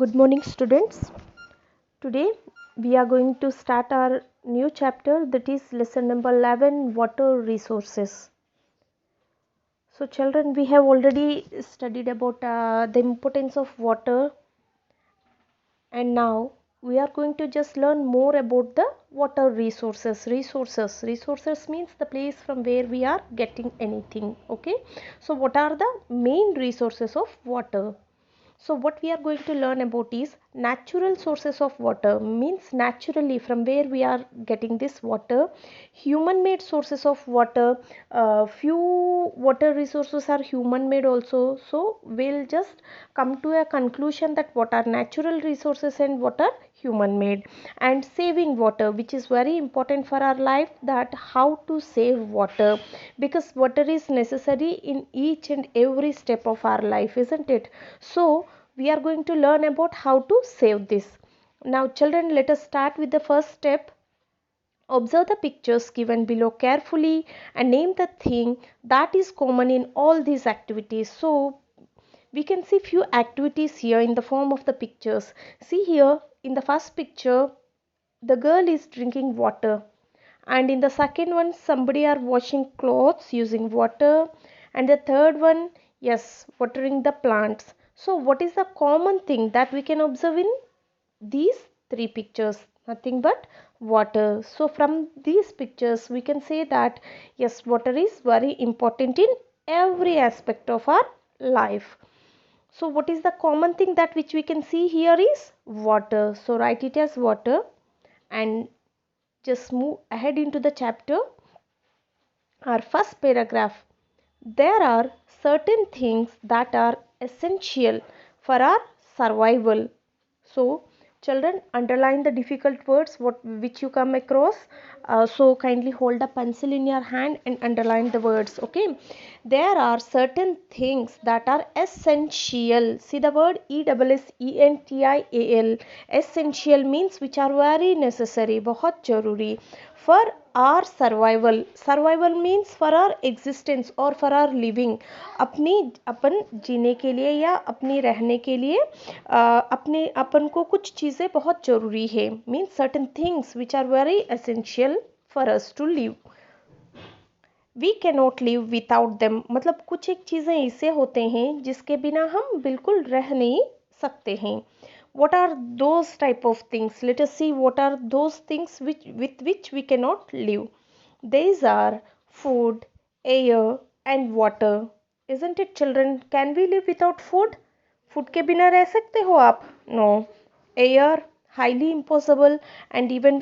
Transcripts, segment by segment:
Good morning, students. Today we are going to start our new chapter, that is lesson number 11, water resources. So children, we have already studied about the importance of water, and now we are going to just learn more about the water resources means the place from where we are getting anything. Okay, so what are the main resources of water? So what we are going to learn about is natural sources of water, means naturally from where we are getting this water. Human made sources of water, few water resources are human made also. So we'll just come to a conclusion that what are natural resources and what are human made. And saving water, which is very important for our life, that how to save water, because water is necessary in each and every step of our life, isn't it? So we are going to learn about how to save this. Now children, let us start with the first step. Observe the pictures given below carefully and name the thing that is common in all these activities. So we can see few activities here in the form of the pictures. See here in the first picture, the girl is drinking water, and in the second one somebody are washing clothes using water, and the third one, yes, watering the plants. So what is the common thing that we can observe in these three pictures? Nothing but water. So from these pictures we can say that yes, water is very important in every aspect of our life. So what is the common thing that which we can see here is water. So write it as water and just move ahead into the chapter. Our first paragraph. There are certain things that are essential for our survival. So children, underline the difficult words which you come across. So kindly hold a pencil in your hand and underline the words. Okay, there are certain things that are essential. See the word essential. Essential means which are very necessary, बहुत जरूरी, for our survival. Survival means for our existence or for our living. अपन जीने के लिए या अपनी रहने के लिए अपने अपन को कुछ चीज़ें बहुत ज़रूरी है, means certain things which are very essential for us to live. We cannot live without them, मतलब कुछ एक चीज़ें ऐसे होते हैं जिसके बिना हम बिल्कुल रह नहीं सकते हैं. What are those type of things? Let us see what are those things with which we cannot live. These are food, air and water. Isn't it children? Can we live without food? Food के बिना रह सकते हो आप? No. Air, highly impossible, and even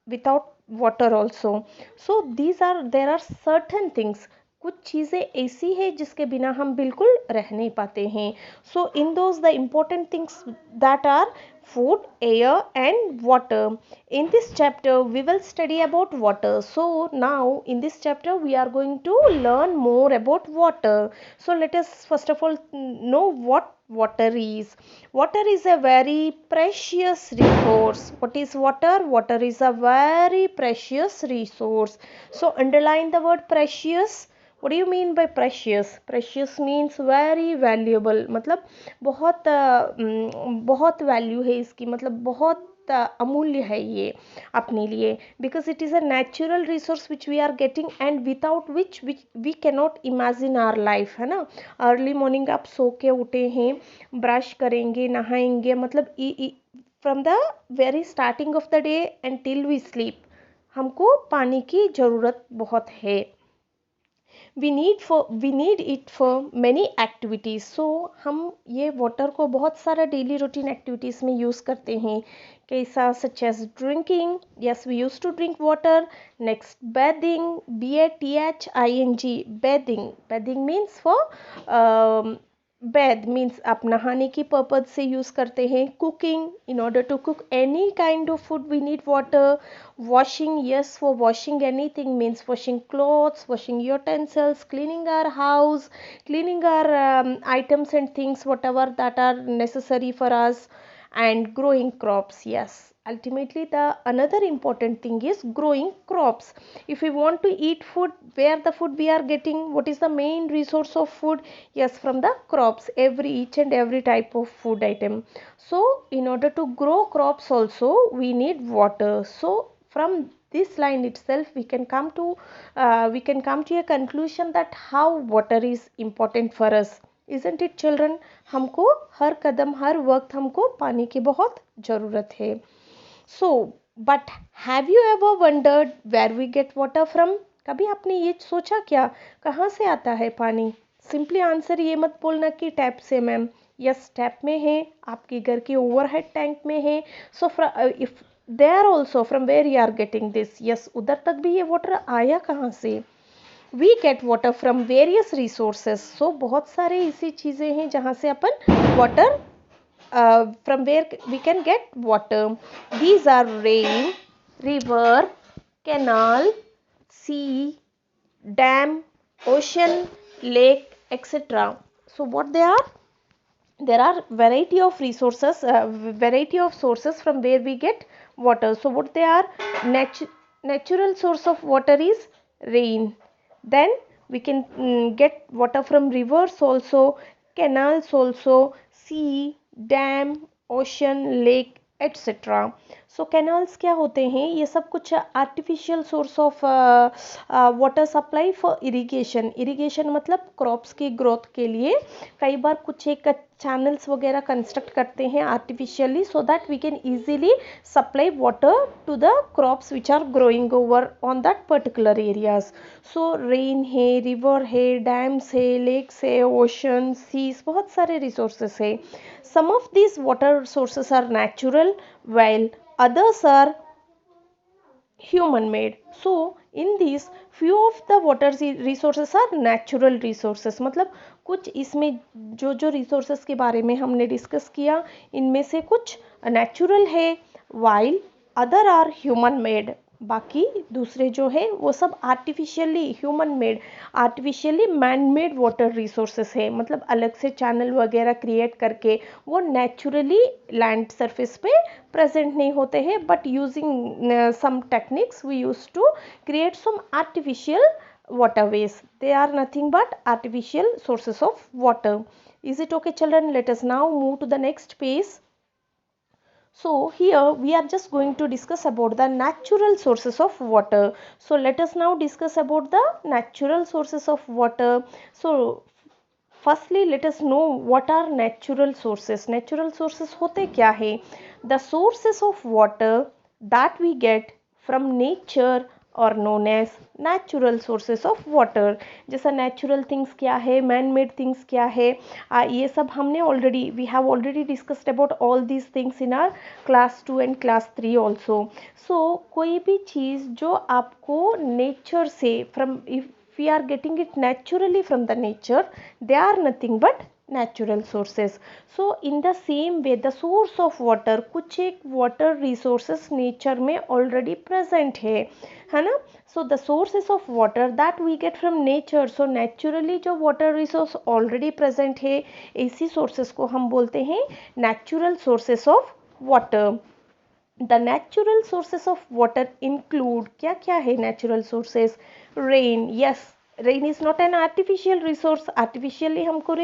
without water also. So there are certain things, कुछ चीज़ें ऐसी है जिसके बिना हम बिल्कुल रह नहीं पाते हैं. So in those the important things that are food, air and water. In this chapter we will study about water. So now in this chapter we are going to learn more about water. So let us first of all know what water is. Water is a very precious resource. What is water? Water is a very precious resource. So underline the word precious. What do you mean by precious? Precious means very valuable. मतलब बहुत value है इसकी, मतलब बहुत अमूल्य है ये अपने लिए, because it is a natural resource which we are getting and without which we cannot imagine our life, है ना. अर्ली मॉर्निंग आप सो के उठे हैं, ब्रश करेंगे, नहाएंगे, मतलब from the very starting of the day and till we sleep हमको पानी की ज़रूरत बहुत है. we need it for many activities. So हम ये water को बहुत सारा daily routine activities में use करते हैं. कैसा? Such as drinking. Yes, we used to drink water. Next, bathing. bathing. Bathing means for bath means आप नहाने की पर्पज से यूज़ करते हैं. Cooking, in order to cook any kind of food we need water. Washing, yes, for washing anything means washing clothes, washing utensils, cleaning our house, cleaning our items and things whatever that are necessary for us. and growing crops. Yes, ultimately the another important thing is growing crops. If we want to eat food, where the food we are getting, what is the main resource of food? Yes, from the crops, each and every type of food item. So in order to grow crops also we need water. So from this line itself we can come to a conclusion that how water is important for us, isn't it children? हमको हर कदम हर वक्त हमको पानी की बहुत ज़रूरत है. So but have you ever wondered where we get water from? कभी आपने ये सोचा क्या कहाँ से आता है पानी? सिंपली आंसर ये मत बोलना कि टैप से मैम. यस, टैप में है, आपके घर के ओवरहेड टैंक में है. So if there also from where you are getting this. Yes, उधर तक भी ये वाटर आया कहाँ से? We get water from various resources. So बहुत सारे ऐसी चीज़ें हैं जहाँ से अपन water from where we can get water. These are rain, river, canal, sea, dam, ocean, lake, etc. So what they are? There are variety of resources, variety of sources from where we get water. So what they are? Natural source of water is rain. Then we can get water from rivers also, canals also, sea, dam, ocean, lake etcetera. So canals क्या होते हैं? ये सब कुछ artificial source of water supply for irrigation. Irrigation मतलब crops की growth के लिए कई बार कुछ एक चैनल्स वगैरह कंस्ट्रक्ट करते हैं artificially so that we can easily supply water to the crops which are growing over on that particular areas. So rain है, रिवर है, डैम्स है, लेक्स है, ओशन, सीज, बहुत सारे रिसोर्सेस है. Some of these water sources are natural while others are human made. So in these few of the water resources are natural resources. मतलब कुछ इसमें जो resources के बारे में हमने डिस्कस किया इनमें से कुछ natural है while other are human made. बाकी दूसरे जो है वो सब artificially human made, artificially man made water resources है. मतलब अलग से चैनल वगैरह क्रिएट करके वो नेचुरली लैंड सरफेस पे प्रेजेंट नहीं होते हैं but using some techniques we use to create some artificial waterways. They are nothing but artificial sources of water. Is it okay children? Let us now move to the next page. So here we are just going to discuss about the natural sources of water. So let us now discuss about the natural sources of water. So firstly let us know what are natural sources. Natural sources होते क्या है? The sources of water that we get from nature और known as natural sources of water. जैसा natural things क्या है, man made things क्या है, ये सब हमने already we have already discussed about all these things in our class 2 and class 3 also. So कोई भी चीज़ जो आपको नेचर से from if we are getting it naturally from the nature they are nothing but natural sources. So in the same way the source of water कुछ एक water resources nature में already present है ना. So the sources of water that we get from nature. So naturally जो water resource already present है ऐसी sources को हम बोलते हैं natural sources of water. The natural sources of water include क्या क्या है natural sources? Rain. Yes, rain is not an artificial resource. Artificially हमको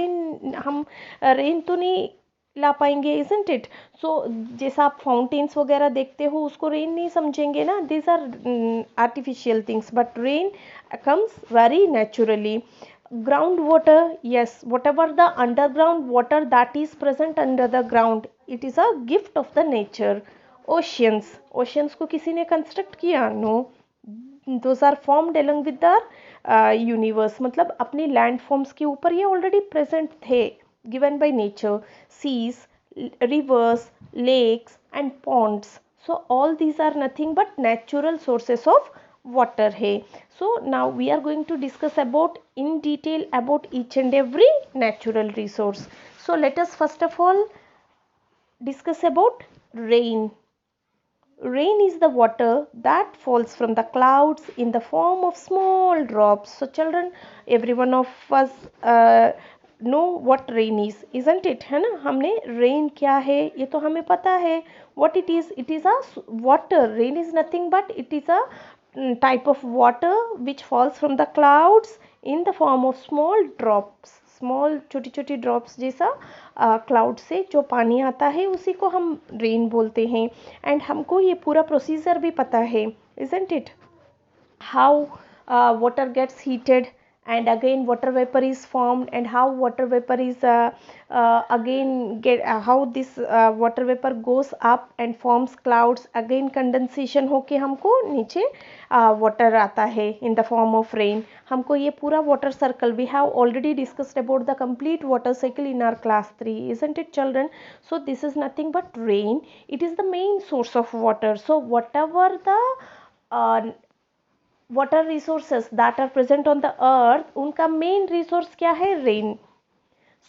हम रेन तो नहीं ला पाएंगे, इजंट इट? सो जैसा आप फाउंटेन्स वगैरह देखते हो उसको रेन नहीं समझेंगे ना. This are artificial things but rain comes very naturally. Ground water, yes, whatever the underground water that is present under the ground it is a gift of the nature. Oceans, oceans को किसी ने construct किया? No, those are formed along with the universe. मतलब अपनी land forms के ऊपर ये already present थे, given by nature. Seas, rivers, lakes and ponds. So all these are nothing but natural sources of water है. So now we are going to discuss about in detail about each and every natural resource. So let us first of all discuss about rain. Rain is the water that falls from the clouds in the form of small drops. So children, every one of us know what rain is, isn't it, है ना। हमने rain क्या है ये तो हमें पता है, what it is a water, rain is nothing but it is a type of water which falls from the clouds in the form of small drops, small छोटी छोटी ड्रॉप्स जैसा क्लाउड से जो पानी आता है उसी को हम रेन बोलते हैं। एंड हमको ये पूरा प्रोसीजर भी पता है, isn't it, how water gets heated and again water vapor is formed, and how water vapor is again get how this water vapor goes up and forms clouds, again condensation होके हमको नीचे water आता है in the form of rain। हमको ये पूरा water circle, we have already discussed about the complete water cycle in our class 3, isn't it children? So this is nothing but rain, it is the main source of water। So whatever the water resources that are present on the earth, उनका main resource क्या है? rain।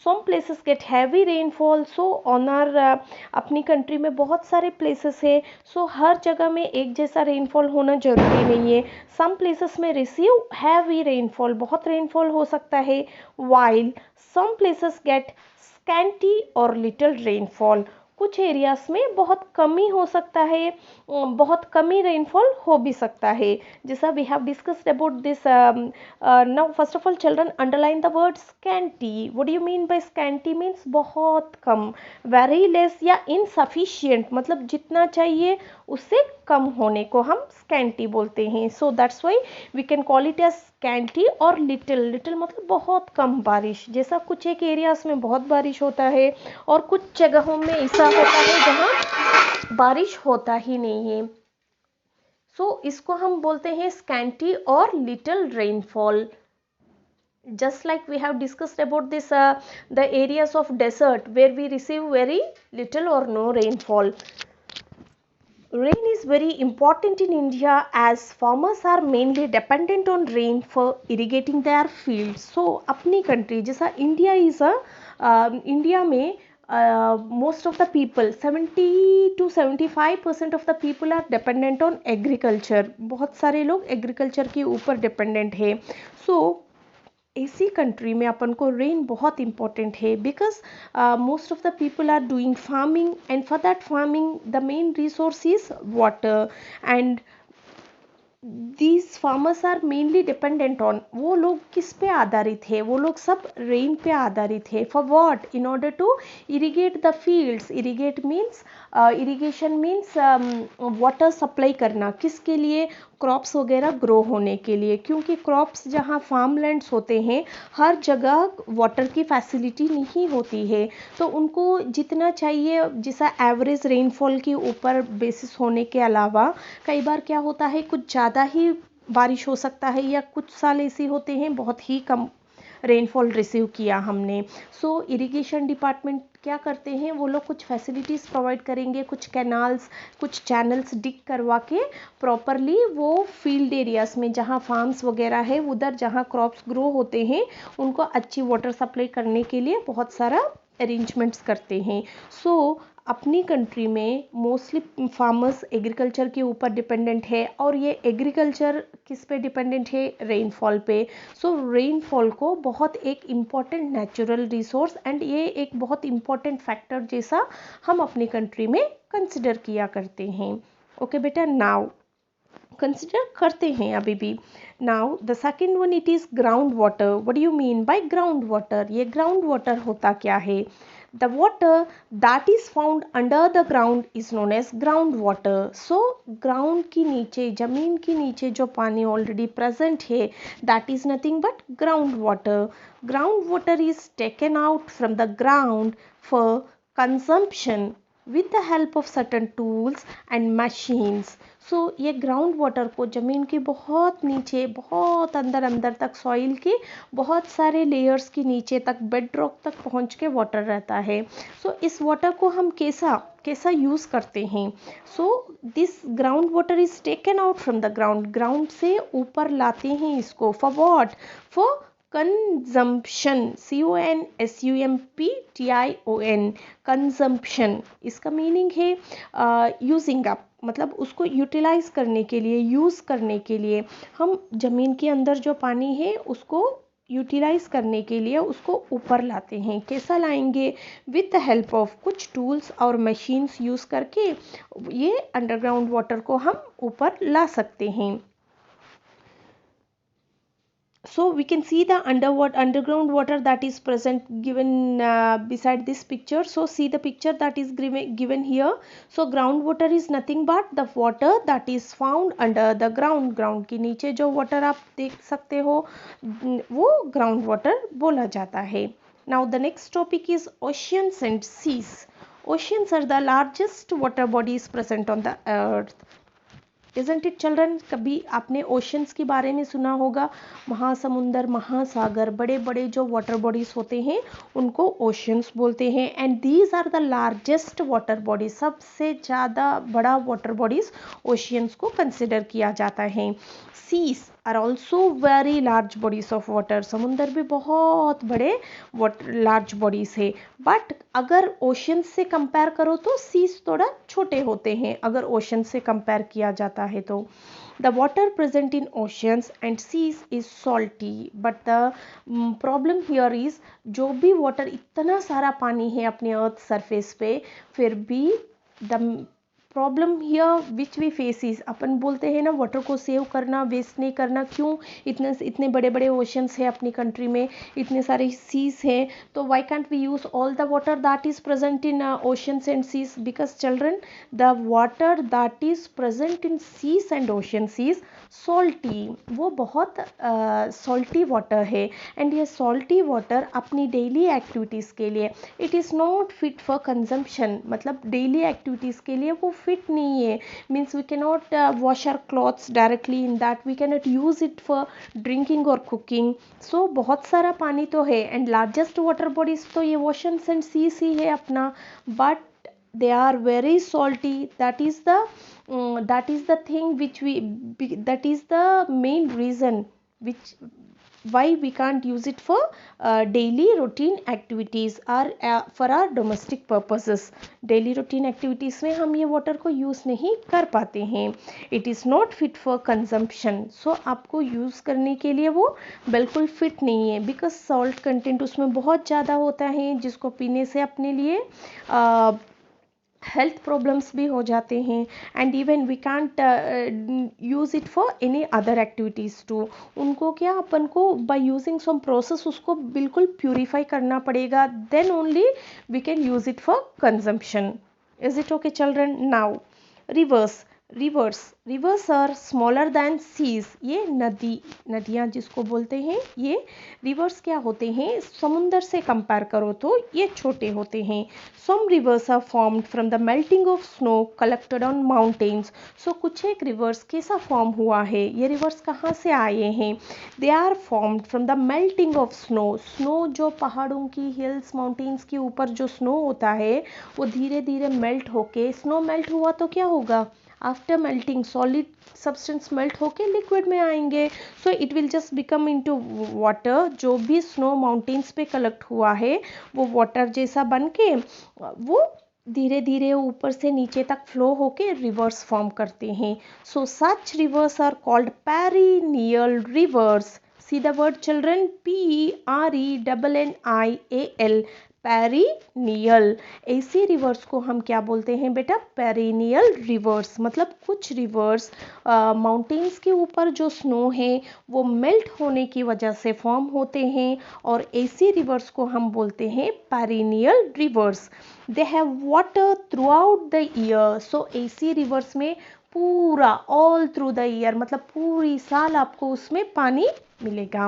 some places get heavy rainfall, so on our अपनी country में बहुत सारे places है, so हर जगह में एक जैसा rainfall होना जरूरी नहीं है। some places में receive heavy rainfall, बहुत rainfall हो सकता है, while some places get scanty or little rainfall, कुछ एरियाज में बहुत कमी हो सकता है, बहुत कमी रेनफॉल हो भी सकता है, जैसा we have discussed about this. Now first of all children underline the word scanty. What do you mean by scanty? Means बहुत कम, वेरी लेस या इनसफिशिएंट, मतलब जितना चाहिए उससे कम होने को हम स्कैंटी बोलते हैं। So that's why we can call it as scanty और लिटिल। लिटिल मतलब बहुत कम बारिश, जैसा कुछ एक एरियाज में बहुत बारिश होता है और कुछ जगहों में ऐसा होता है जहाँ बारिश होता ही नहीं है। सो इसको हम बोलते हैं स्कैंटी और little rainfall. just like we have discussed about this the areas of desert where we receive very little or no rainfall. Rain is very important in India as farmers are mainly dependent on rain for irrigating their fields. So अपनी country जैसा India is a India में most of the people 70 to 75% of the people are dependent on agriculture। बहुत सारे लोग agriculture के ऊपर dependent है। So ऐसी कंट्री में अपन को रेन बहुत इम्पॉर्टेंट है, because most of the people are doing farming and for that farming the main resource is water and these farmers are mainly dependent on, वो लोग किस पे आधारित है? वो लोग सब रेन पे आधारित है। For what? In order to irrigate the fields. Irrigate means irrigation means water supply करना, किसके लिए? क्रॉप्स वगैरह ग्रो होने के लिए, क्योंकि क्रॉप्स जहाँ फार्म लैंड्स होते हैं हर जगह वाटर की फैसिलिटी नहीं होती है, तो उनको जितना चाहिए, जैसा एवरेज रेनफॉल के ऊपर बेसिस होने के अलावा कई बार क्या होता है कुछ ज़्यादा ही बारिश हो सकता है, या कुछ साल ऐसे होते हैं बहुत ही कम रेनफॉल रिसीव किया हमने। सो इरिगेशन डिपार्टमेंट क्या करते हैं? वो लोग कुछ फैसिलिटीज़ प्रोवाइड करेंगे, कुछ कैनाल्स, कुछ चैनल्स डिग करवा के प्रॉपरली वो फील्ड एरियाज़ में जहाँ फार्म्स वगैरह है, उधर जहाँ क्रॉप्स ग्रो होते हैं, उनको अच्छी वाटर सप्लाई करने के लिए बहुत सारा अरेंजमेंट्स करते हैं। सो अपनी कंट्री में मोस्टली फार्मर्स एग्रीकल्चर के ऊपर डिपेंडेंट है, और ये एग्रीकल्चर किस पे डिपेंडेंट है? रेनफॉल पे। सो रेनफॉल को बहुत एक इम्पॉर्टेंट नेचुरल रिसोर्स एंड ये एक बहुत इम्पॉर्टेंट फैक्टर जैसा हम अपनी कंट्री में कंसिडर किया करते हैं। ओके बेटा, नाउ कंसिडर करते हैं अभी भी। Now the second one, it is ground water. What do you mean bye ground water? ये ग्राउंड वाटर होता क्या है? The water that is found under the ground is known as ground water. So ground की नीचे, जमीन के नीचे जो पानी already present है, that is nothing but ground water. Ground water is taken out from the ground for consumption with the help of certain tools and machines. सो ये ground water को ज़मीन के बहुत नीचे, बहुत अंदर अंदर तक, सॉइल के बहुत सारे लेयर्स के नीचे तक, बेड रॉक तक पहुंच के वाटर रहता है। सो इस वाटर को हम कैसा यूज़ करते हैं? So this ground water is taken out from the ground. Ground से ऊपर लाते हैं इसको। For what? For consumption. CONSUMPTION, consumption. इसका मीनिंग है यूजिंग अप, मतलब उसको यूटिलाइज करने के लिए, यूज़ करने के लिए। हम ज़मीन के अंदर जो पानी है उसको यूटिलाइज करने के लिए उसको ऊपर लाते हैं। कैसा लाएंगे? विथ द हेल्प ऑफ कुछ टूल्स और मशीन्स यूज़ करके ये अंडरग्राउंड वाटर को हम ऊपर ला सकते हैं। So we can see the underground water that is present given beside this picture. So see the picture that is given here. So groundwater is nothing but the water that is found under the ground. Ground के नीचे जो water आप देख सकते हो वो ground water बोला जाता है। Now the next topic is oceans and seas. Oceans are the largest water bodies present on the earth. Isn't it children? कभी आपने ओशंस के बारे में सुना होगा। महासमुंदर, महासागर, बड़े बड़े जो वाटर बॉडीज होते हैं उनको ओशंस बोलते हैं। And these are the largest water bodies, सबसे ज़्यादा बड़ा वाटर बॉडीज ओशियंस को कंसिडर किया जाता है। Seas are also very large bodies of water, समुंदर भी बहुत बड़े लार्ज बॉडीज है। बट अगर ओशन से कंपेयर करो तो सीज थोड़ा छोटे होते हैं अगर ओशन से कंपेयर किया जाता है तो। The water present in oceans and seas is salty, but the problem here is जो भी वाटर, इतना सारा पानी है अपने अर्थ सरफेस पे, फिर भी the problem here which we faces, अपन बोलते हैं ना वाटर को सेव करना, वेस्ट नहीं करना। क्यों? इतने बड़े बड़े ओशंस है अपनी कंट्री में, इतने सारे सीज हैं, तो why can't we use all the water that is present in oceans and seas? Because children the water that is present in seas and oceans is salty, वो बहुत सॉल्टी वाटर है। एंड ये सॉल्टी वाटर अपनी daily activities के लिए it is not fit for consumption, मतलब daily activities के लिए वो फिट नहीं है। Means we can not wash our clothes directly in that, we can not use it for drinking और कुकिंग। सो बहुत सारा पानी तो है एंड लार्जेस्ट वाटर बॉडीज तो ये ओशंस एंड सीज ही है अपना, but they are very salty. That is the thing which that is the main reason which why we can't use it for daily routine activities or for our domestic purposes. daily routine activities में हम ये water को use नहीं कर पाते हैं। it is not fit for consumption. so आपको use करने के लिए वो बिल्कुल fit नहीं है, because salt content उसमें बहुत ज़्यादा होता है जिसको पीने से अपने लिए हेल्थ प्रॉब्लम्स भी हो जाते हैं। And even we can't use it for any other activities too. उनको क्या, अपन को बाय यूजिंग सम प्रोसेस उसको बिल्कुल प्यूरीफाई करना पड़ेगा, then only we can use it for consumption. Is it okay children? Now rivers are smaller than seas. ये नदियाँ जिसको बोलते हैं, ये रिवर्स क्या होते हैं, समुंदर से कंपेयर करो तो ये छोटे होते हैं। Some rivers are formed from the melting of snow collected on mountains. So कुछ एक रिवर्स कैसा फॉर्म हुआ है, ये रिवर्स कहाँ से आए हैं? They are formed from the melting of snow जो पहाड़ों की हिल्स माउंटेन्स के ऊपर जो स्नो होता है वो धीरे धीरे मेल्ट होके, स्नो मेल्ट हुआ तो क्या होगा, after melting solid substance melt होके लिक्विड में आएंगे। So it will just become into water. जो भी स्नो माउंटेन्स पे कलेक्ट हुआ है वो वाटर जैसा बन के वो धीरे धीरे ऊपर से नीचे तक फ्लो होके रिवर्स फॉर्म करते हैं। So such rivers are called perennial rivers. See the word children, PERENNIAL, perennial. ऐसी रिवर्स को हम क्या बोलते हैं बेटा? Perennial rivers. मतलब कुछ रिवर्स माउंटेन्स के ऊपर जो स्नो है वो मेल्ट होने की वजह से फॉर्म होते हैं, और ऐसी रिवर्स को हम बोलते हैं perennial rivers. They have water throughout the year. So ऐसी रिवर्स में पूरा ऑल थ्रू द ईयर, मतलब पूरी साल आपको उसमें पानी मिलेगा।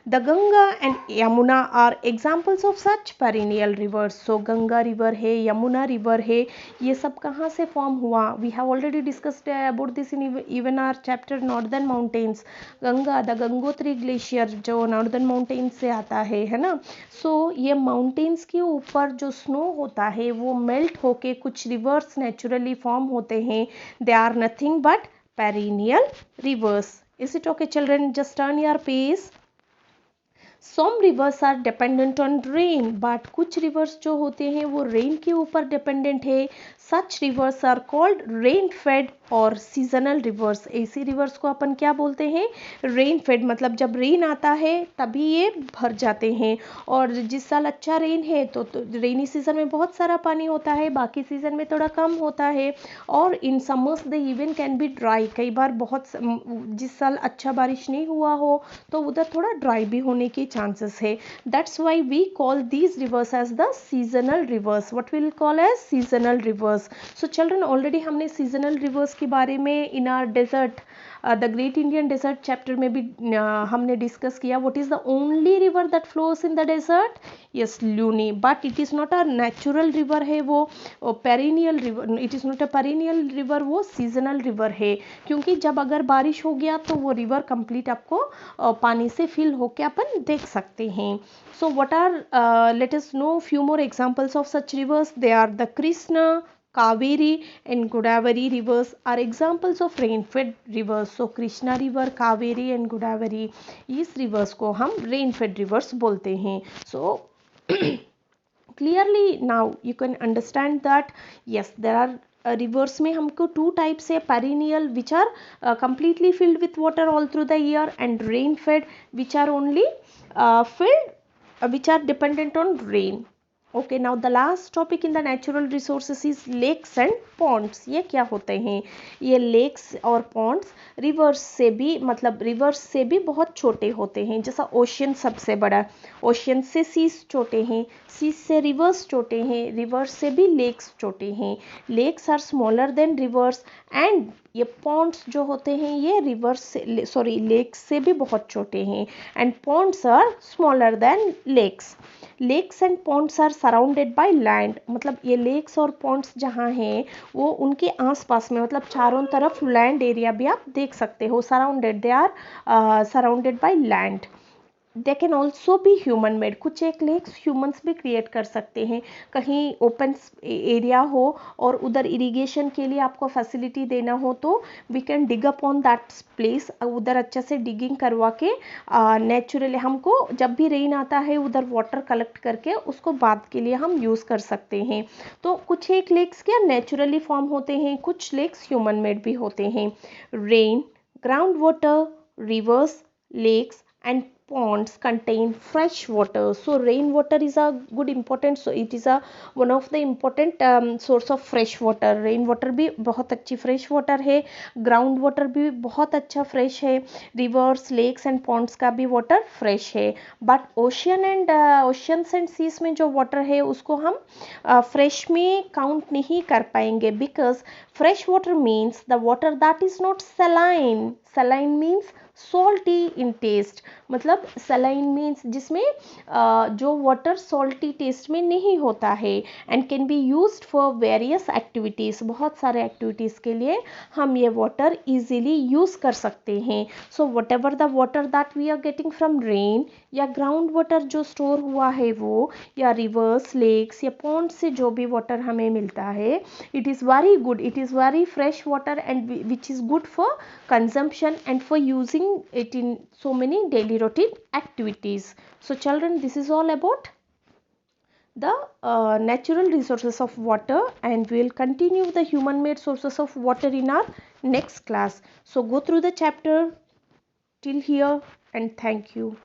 The Ganga and Yamuna are examples of such perennial rivers. So Ganga river है, यमुना रिवर है, ये सब कहाँ से फॉर्म हुआ? We have already discussed about this in even our chapter northern mountains. Ganga, the Gangotri glacier जो नॉर्दर्न माउंटेन्स से आता है ना। सो ये माउंटेन्स के ऊपर जो स्नो होता है वो मेल्ट होके कुछ रिवर्स नेचुरली फॉर्म होते हैं। They are nothing but perennial rivers. Is it okay children? Just turn your page. Some rivers are dependent on rain, but कुछ rivers जो होते हैं वो rain के ऊपर dependent है। Such rivers are called rain fed और सीजनल रिवर्स, ऐसी रिवर्स को अपन क्या बोलते हैं, रेन फेड, मतलब जब रेन आता है तभी ये भर जाते हैं। और जिस साल अच्छा रेन है तो रेनी सीजन में बहुत सारा पानी होता है, बाकी सीजन में थोड़ा कम होता है। और in summers the even can be dry, कई बार जिस साल अच्छा बारिश नहीं हुआ हो तो उधर थोड़ा ड्राई भी होने के चांसेस है। That's why we call these rivers as the seasonal rivers, what will call as seasonal rivers. So children, already हमने सीजनल रिवर्स के बारे में in our desert, the great Indian desert chapter में भी हमने डिस्कस किया। What is the only river that flows in the desert, yes, Luni, but it is not a natural river है, वो perennial river, it is not a perennial river, वो seasonal river है। क्योंकि जब अगर बारिश हो गया तो वो रिवर कंप्लीट आपको पानी से फिल होके अपन देख सकते हैं। So what are let us know few more examples of such rivers. They are the Krishna, Kaveri and Godavari rivers are examples of rain-fed rivers. So Krishna river, Kaveri and Godavari, इस rivers को हम rain-fed rivers बोलते हैं. So clearly now you can understand that yes, there are rivers में हमको two types है, perennial which are completely filled with water all through the year, and rain fed which are only filled which are dependent on rain. Okay, now the last topic in the natural resources is lakes and ponds. ये क्या होते हैं, ये lakes और ponds rivers से भी, मतलब rivers से भी बहुत छोटे होते हैं। जैसा ocean सबसे बड़ा, ocean से seas छोटे हैं, seas से rivers छोटे हैं, rivers से भी lakes छोटे हैं। lakes are smaller than rivers and ये ponds जो होते हैं ये rivers से, सॉरी, lakes से भी बहुत छोटे हैं, and ponds are smaller than lakes. Lakes and ponds are surrounded by land, मतलब ये लेक्स और पॉन्ड्स जहाँ हैं वो उनके आसपास में, मतलब चारों तरफ लैंड एरिया भी आप देख सकते हो, surrounded, they are surrounded by land. They can also be human made, कुछ एक लेक्स ह्यूमन्स भी क्रिएट कर सकते हैं। कहीं ओपन एरिया हो और उधर इरिगेशन के लिए आपको फैसिलिटी देना हो तो we can dig up on that place, उधर अच्छे से डिगिंग करवा के नेचुरली हमको जब भी रेन आता है उधर वाटर कलेक्ट करके उसको बाद के लिए हम यूज़ कर सकते हैं। तो कुछ एक लेक्स क्या नेचुरली फॉर्म होते हैं, कुछ लेक्स ह्यूमन मेड भी होते हैं। Rain, ground water, reverse, lakes and ponds contain fresh water. So rainwater is a good important, so it is a one of the important source of fresh water. rainwater भी बहुत अच्छी fresh water है, ground water भी बहुत अच्छा fresh है, rivers, lakes and ponds का भी water fresh है। but oceans and seas में जो water है उसको हम fresh में count नहीं कर पाएंगे, because fresh water means the water that is not saline. saline means salty in taste, मतलब सलाइन मीन्स जिसमें जो वाटर सॉल्टी टेस्ट में नहीं होता है, and can be used for various activities, बहुत सारे एक्टिविटीज़ के लिए हम ये वाटर इजीली यूज़ कर सकते हैं। So whatever the water that we are getting from rain, या ग्राउंड वाटर जो स्टोर हुआ है वो, या रिवर्स, लेक्स या पॉन्ड से जो भी वाटर हमें मिलता है, it is very good, it is very fresh water and which is good for consumption and for using it in so many daily routine activities. So children, this is all about the natural resources of water, and we will continue the human made sources of water in our next class. So go through the chapter till here and thank you.